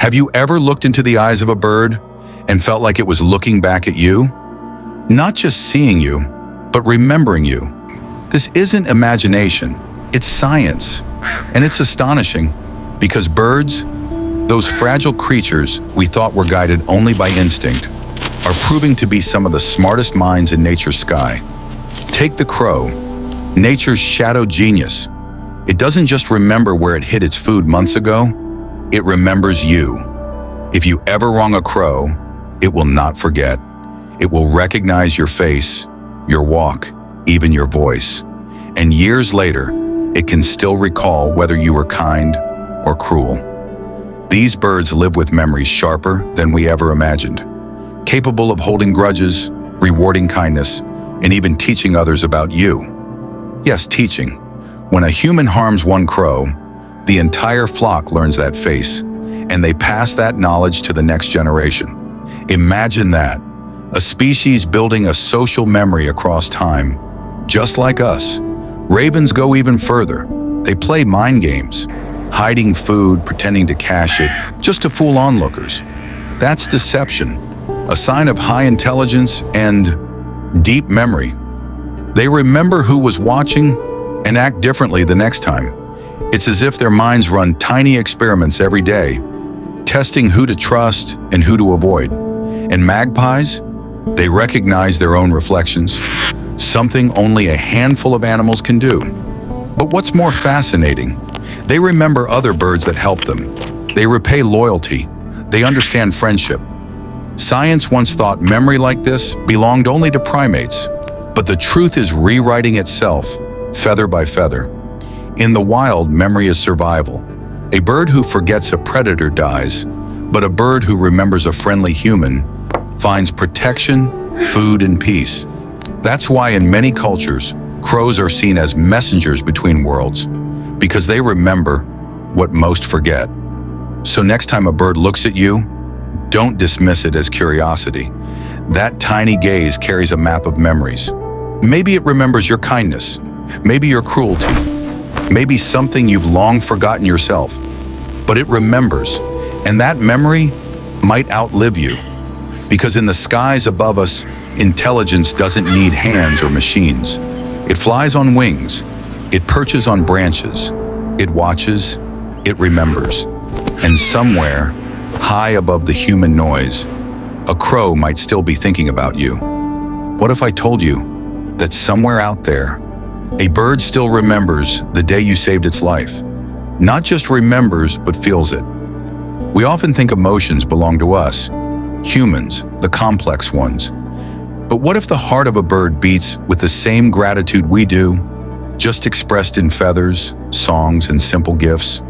Have you ever looked into the eyes of a bird and felt like it was looking back at you? Not just seeing you, but remembering you. This isn't imagination, it's science. And it's astonishing because birds, those fragile creatures we thought were guided only by instinct, are proving to be some of the smartest minds in nature's sky. Take the crow, nature's shadow genius. It doesn't just remember where it hid its food months ago, it remembers you. If you ever wrong a crow, it will not forget. It will recognize your face, your walk, even your voice. And years later, it can still recall whether you were kind or cruel. These birds live with memories sharper than we ever imagined, capable of holding grudges, rewarding kindness, and even teaching others about you. Yes, teaching. When a human harms one crow, the entire flock learns that face, and they pass that knowledge to the next generation. Imagine that, a species building a social memory across time. Just like us, ravens go even further. They play mind games, hiding food, pretending to cache it, just to fool onlookers. That's deception, a sign of high intelligence and deep memory. They remember who was watching and act differently the next time. It's as if their minds run tiny experiments every day, testing who to trust and who to avoid. And magpies, they recognize their own reflections, something only a handful of animals can do. But what's more fascinating, they remember other birds that helped them. They repay loyalty. They understand friendship. Science once thought memory like this belonged only to primates, but the truth is rewriting itself, feather by feather. In the wild, memory is survival. A bird who forgets a predator dies, but a bird who remembers a friendly human finds protection, food, and peace. That's why in many cultures, crows are seen as messengers between worlds, because they remember what most forget. So next time a bird looks at you, don't dismiss it as curiosity. That tiny gaze carries a map of memories. Maybe it remembers your kindness, maybe your cruelty, maybe something you've long forgotten yourself. But it remembers, and that memory might outlive you. Because in the skies above us, intelligence doesn't need hands or machines. It flies on wings, it perches on branches, it watches, it remembers. And somewhere, high above the human noise, a crow might still be thinking about you. What if I told you that somewhere out there, a bird still remembers the day you saved its life? Not just remembers, but feels it. We often think emotions belong to us, humans, the complex ones. But what if the heart of a bird beats with the same gratitude we do, just expressed in feathers, songs, and simple gifts?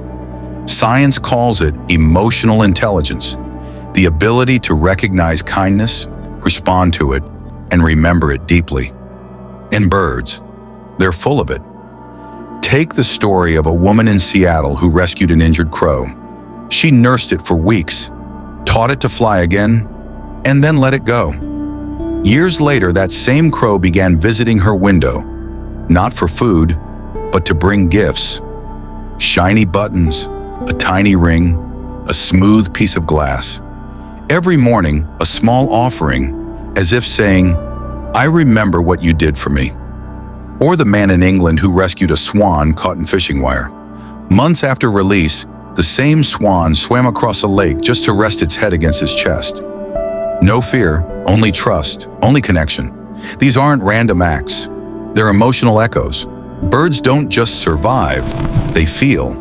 Science calls it emotional intelligence, the ability to recognize kindness, respond to it, and remember it deeply. And birds, they're full of it. Take the story of a woman in Seattle who rescued an injured crow. She nursed it for weeks, taught it to fly again, and then let it go. Years later, that same crow began visiting her window, not for food, but to bring gifts. Shiny buttons, a tiny ring, a smooth piece of glass. Every morning, a small offering, as if saying, "I remember what you did for me." Or the man in England who rescued a swan caught in fishing wire. Months after release, the same swan swam across a lake just to rest its head against his chest. No fear, only trust, only connection. These aren't random acts. They're emotional echoes. Birds don't just survive, they feel.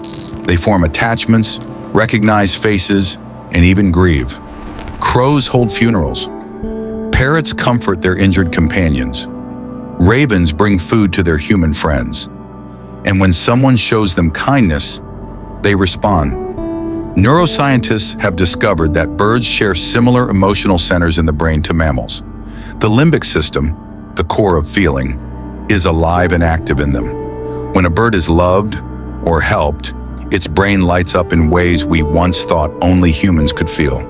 They form attachments, recognize faces, and even grieve. Crows hold funerals. Parrots comfort their injured companions. Ravens bring food to their human friends. And when someone shows them kindness, they respond. Neuroscientists have discovered that birds share similar emotional centers in the brain to mammals. The limbic system, the core of feeling, is alive and active in them. When a bird is loved or helped, its brain lights up in ways we once thought only humans could feel.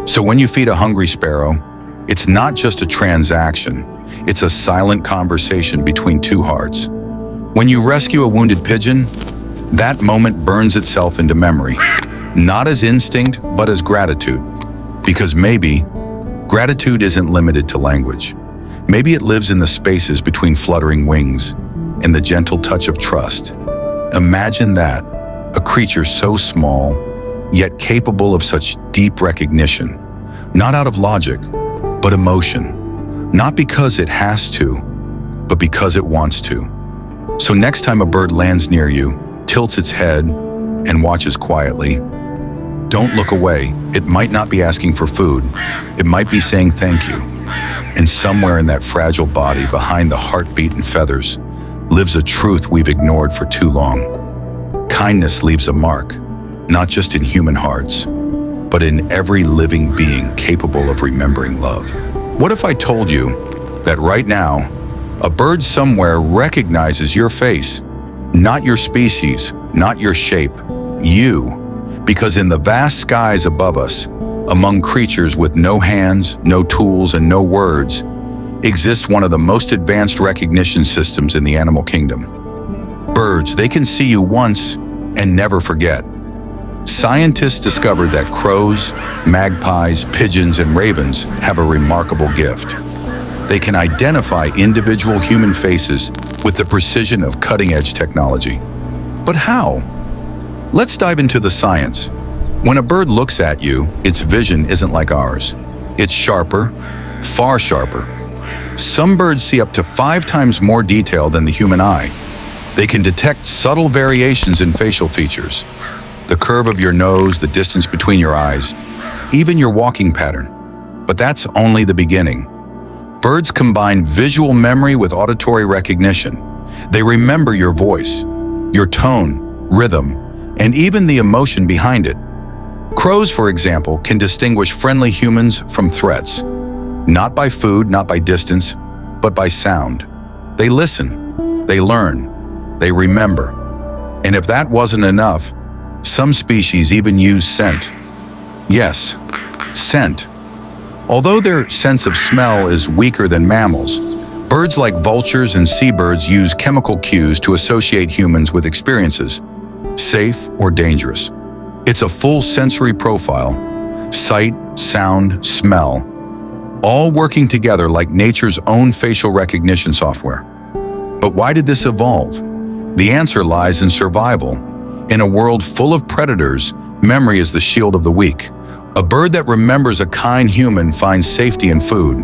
So when you feed a hungry sparrow, it's not just a transaction, it's a silent conversation between two hearts. When you rescue a wounded pigeon, that moment burns itself into memory. not as instinct, but as gratitude. Because maybe gratitude isn't limited to language. Maybe it lives in the spaces between fluttering wings, in the gentle touch of trust. Imagine that, a creature so small, yet capable of such deep recognition, not out of logic, but emotion. Not because it has to, but because it wants to. So next time a bird lands near you, tilts its head, and watches quietly, don't look away. It might not be asking for food. It might be saying thank you. And somewhere in that fragile body, behind the heartbeat and feathers, lives a truth we've ignored for too long. Kindness leaves a mark, not just in human hearts, but in every living being capable of remembering love. What if I told you that right now, a bird somewhere recognizes your face, not your species, not your shape, you, because in the vast skies above us, among creatures with no hands, no tools, and no words, exists one of the most advanced recognition systems in the animal kingdom. Birds, they can see you once and never forget. Scientists discovered that crows, magpies, pigeons, and ravens have a remarkable gift. They can identify individual human faces with the precision of cutting-edge technology. But how? Let's dive into the science. When a bird looks at you, its vision isn't like ours. It's sharper, far sharper. Some birds see up to 5 times more detail than the human eye. They can detect subtle variations in facial features, the curve of your nose, the distance between your eyes, even your walking pattern. But that's only the beginning. Birds combine visual memory with auditory recognition. They remember your voice, your tone, rhythm, and even the emotion behind it. Crows, for example, can distinguish friendly humans from threats, not by food, not by distance, but by sound. They listen, they learn, they remember. And if that wasn't enough, some species even use scent. Yes, scent. Although their sense of smell is weaker than mammals, birds like vultures and seabirds use chemical cues to associate humans with experiences, safe or dangerous. It's a full sensory profile, sight, sound, smell, all working together like nature's own facial recognition software. But why did this evolve? The answer lies in survival. In a world full of predators, memory is the shield of the weak. A bird that remembers a kind human finds safety in food.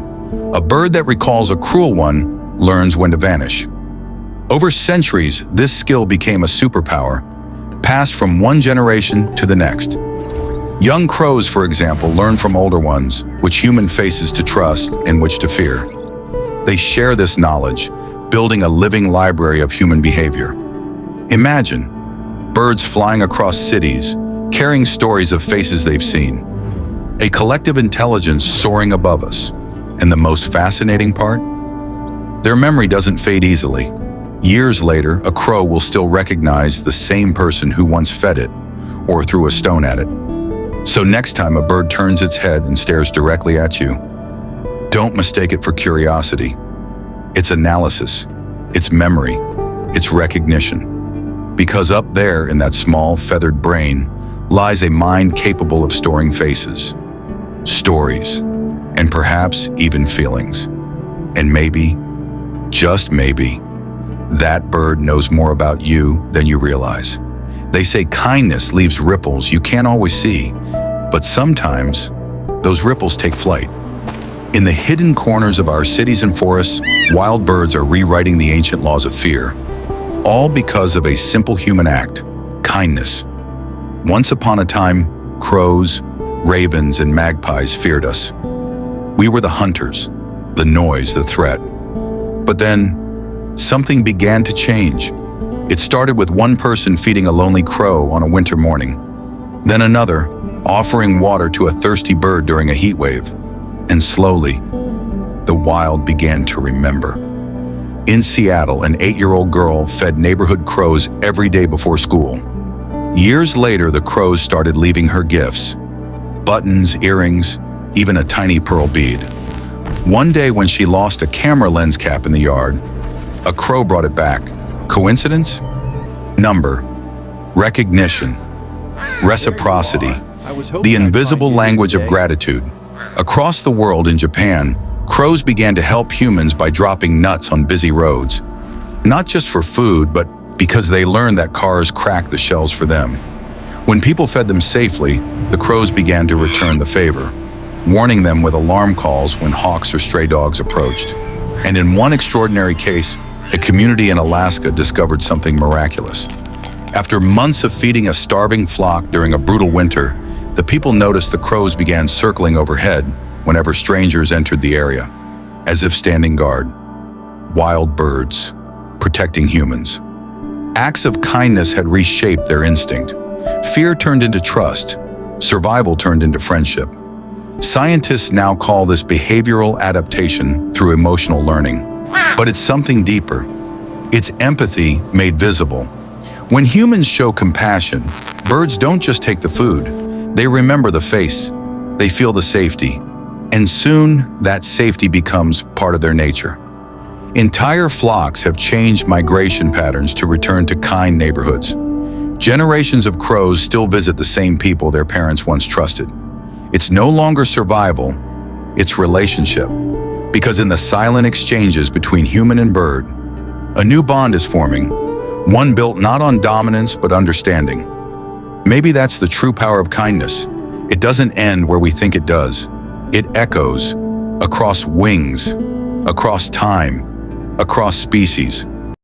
A bird that recalls a cruel one learns when to vanish. Over centuries, this skill became a superpower, passed from one generation to the next. Young crows, for example, learn from older ones which human faces to trust and which to fear. They share this knowledge, building a living library of human behavior. Imagine birds flying across cities, carrying stories of faces they've seen. A collective intelligence soaring above us. And the most fascinating part? Their memory doesn't fade easily. Years later, a crow will still recognize the same person who once fed it or threw a stone at it. So next time a bird turns its head and stares directly at you, don't mistake it for curiosity. It's analysis, it's memory, it's recognition. Because up there in that small feathered brain lies a mind capable of storing faces, stories, and perhaps even feelings. And maybe, just maybe, that bird knows more about you than you realize. They say kindness leaves ripples you can't always see, but sometimes those ripples take flight. In the hidden corners of our cities and forests, wild birds are rewriting the ancient laws of fear, all because of a simple human act, kindness. Once upon a time, crows, ravens, and magpies feared us. We were the hunters, the noise, the threat. But then, something began to change. It started with one person feeding a lonely crow on a winter morning, then another offering water to a thirsty bird during a heat wave. And slowly, the wild began to remember. In Seattle, an 8-year-old girl fed neighborhood crows every day before school. Years later, the crows started leaving her gifts: buttons, earrings, even a tiny pearl bead. One day when she lost a camera lens cap in the yard, a crow brought it back. Coincidence? Number. Recognition. Reciprocity, the invisible language of gratitude. Across the world in Japan, crows began to help humans by dropping nuts on busy roads. Not just for food, but because they learned that cars crack the shells for them. When people fed them safely, the crows began to return the favor, warning them with alarm calls when hawks or stray dogs approached. And in one extraordinary case, a community in Alaska discovered something miraculous. After months of feeding a starving flock during a brutal winter, the people noticed the crows began circling overhead whenever strangers entered the area, as if standing guard. Wild birds, protecting humans. Acts of kindness had reshaped their instinct. Fear turned into trust. Survival turned into friendship. Scientists now call this behavioral adaptation through emotional learning. But it's something deeper. It's empathy made visible. When humans show compassion, birds don't just take the food. They remember the face. They feel the safety. And soon, that safety becomes part of their nature. Entire flocks have changed migration patterns to return to kind neighborhoods. Generations of crows still visit the same people their parents once trusted. It's no longer survival, it's relationship. Because in the silent exchanges between human and bird, a new bond is forming, one built not on dominance but understanding. Maybe that's the true power of kindness. It doesn't end where we think it does. It echoes across wings, across time, across species.